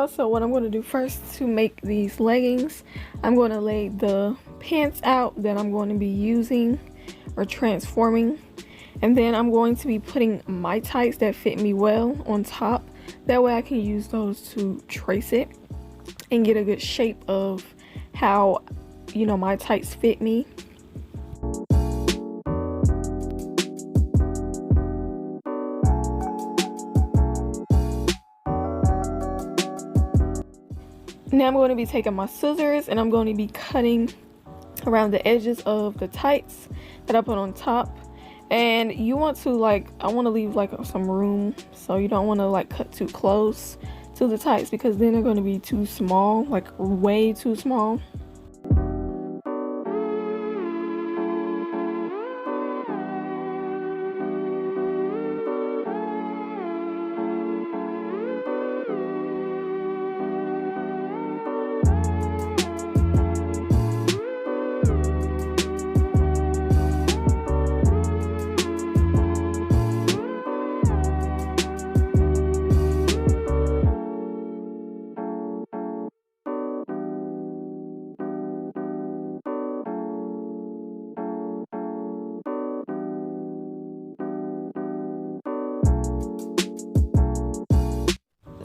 y'all, so what I'm going to do first to make these leggings, I'm going to lay the pants out that I'm going to be using or transforming, and then I'm going to be putting my tights that fit me well on top. That way I can use those to trace it and get a good shape of how, you know, my tights fit me. Now I'm going to be taking my scissors and I'm going to be cutting around the edges of the tights that I put on top. And you want to, like, I want to leave like some room, so you don't want to like cut too close to the tights because then they're going to be too small, like way too small.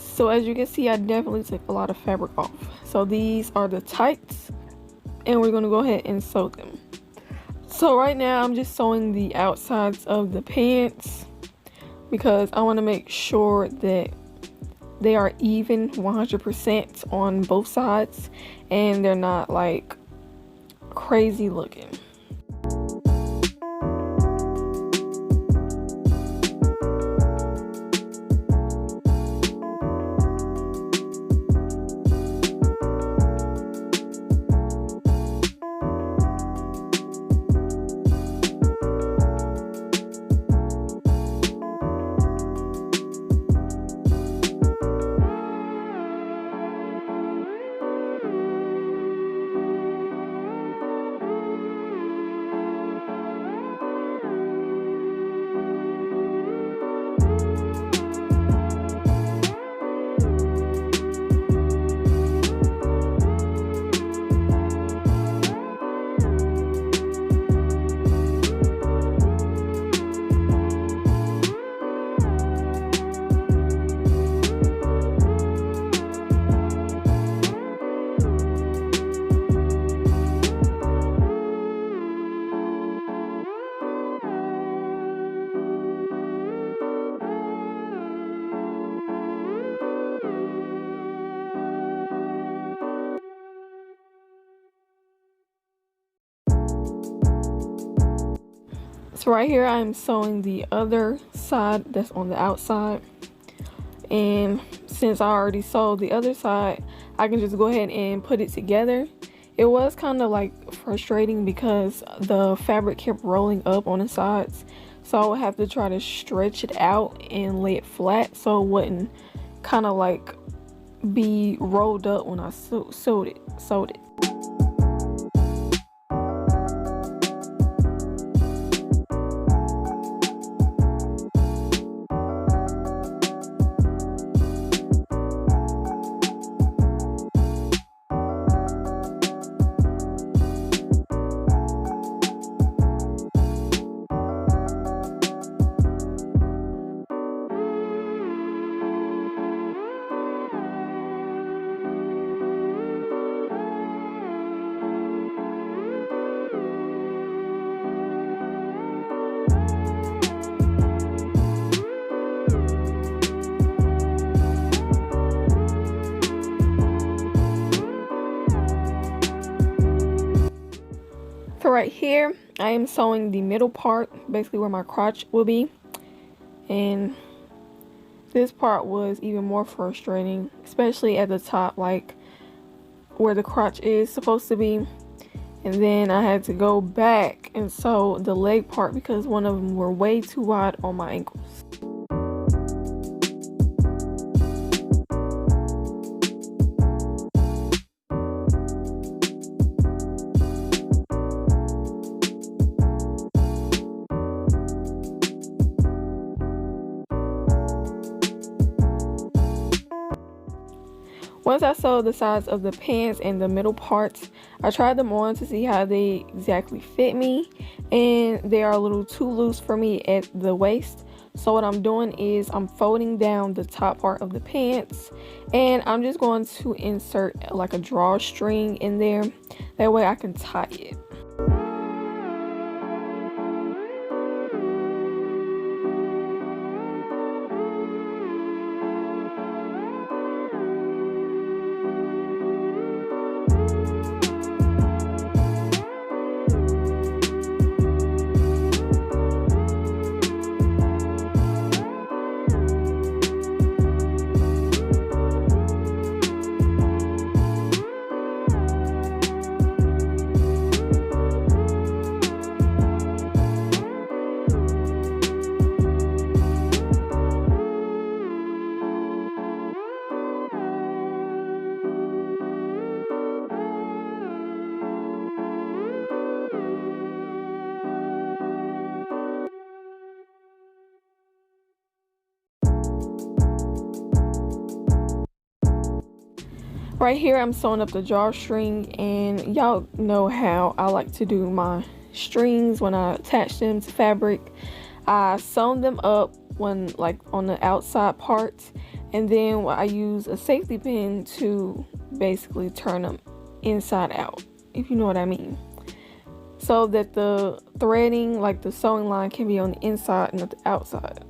So as you can see, I definitely took a lot of fabric off. So these are the tights and we're going to go ahead and sew them. So right now I'm just sewing the outsides of the pants because I want to make sure that they are even 100% on both sides and they're not like crazy looking. So right here I'm sewing the other side that's on the outside, and since I already sewed the other side, I can just go ahead and put it together. It was kind of like frustrating because the fabric kept rolling up on the sides, so I would have to try to stretch it out and lay it flat so it wouldn't kind of like be rolled up when I sewed it. So right here I am sewing the middle part, basically where my crotch will be, and this part was even more frustrating, especially at the top, like where the crotch is supposed to be. And then I had to go back and sew the leg part because one of them were way too wide on my ankles. Once I sewed the sides of the pants and the middle parts, I tried them on to see how they exactly fit me, and they are a little too loose for me at the waist. So what I'm doing is I'm folding down the top part of the pants, and I'm just going to insert like a drawstring in there. That way I can tie it. Right here I'm sewing up the drawstring, and y'all know how I like to do my strings when I attach them to fabric. I sew them up when like on the outside parts, and then I use a safety pin to basically turn them inside out, if you know what I mean, so that the threading, like the sewing line, can be on the inside and not the outside.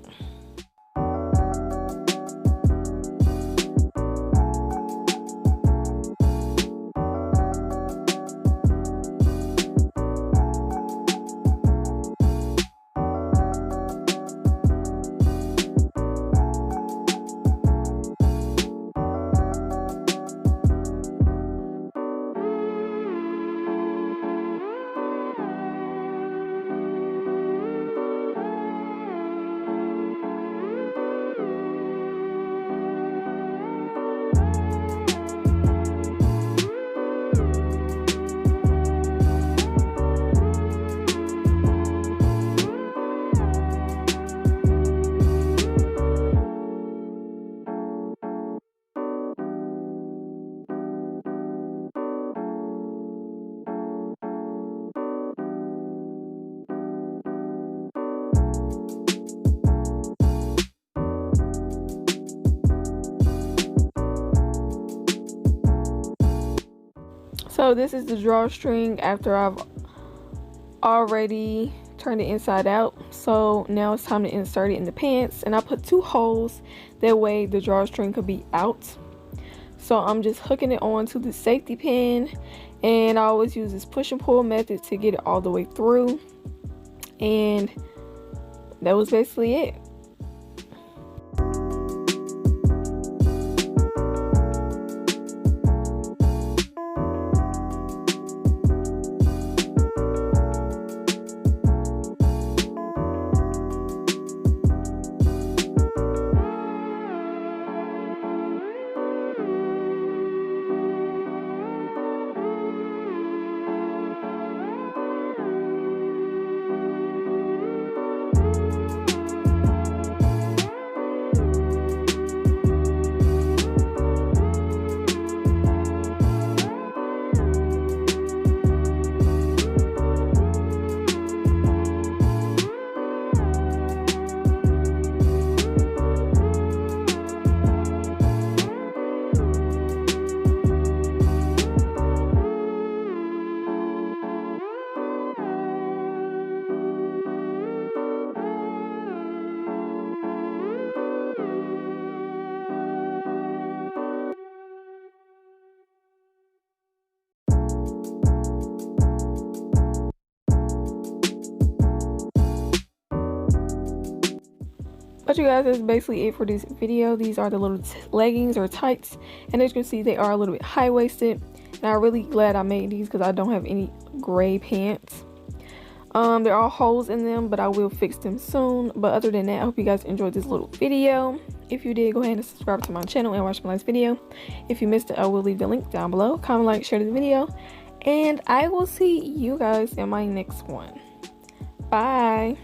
So this is the drawstring after I've already turned it inside out. So now it's time to insert it in the pants, and I put 2 holes, that way the drawstring could be out. So I'm just hooking it on to the safety pin, and I always use this push and pull method to get it all the way through, and that was basically it. But you guys, that's basically it for this video. These are the little leggings or tights, and as you can see, they are a little bit high-waisted, and I'm really glad I made these because I don't have any gray pants. There are holes in them, but I will fix them soon. But other than that, I hope you guys enjoyed this little video. If you did, go ahead and subscribe to my channel and watch my last video. If you missed it, I will leave the link down below. Comment, like, share this video, and I will see you guys in my next one. Bye.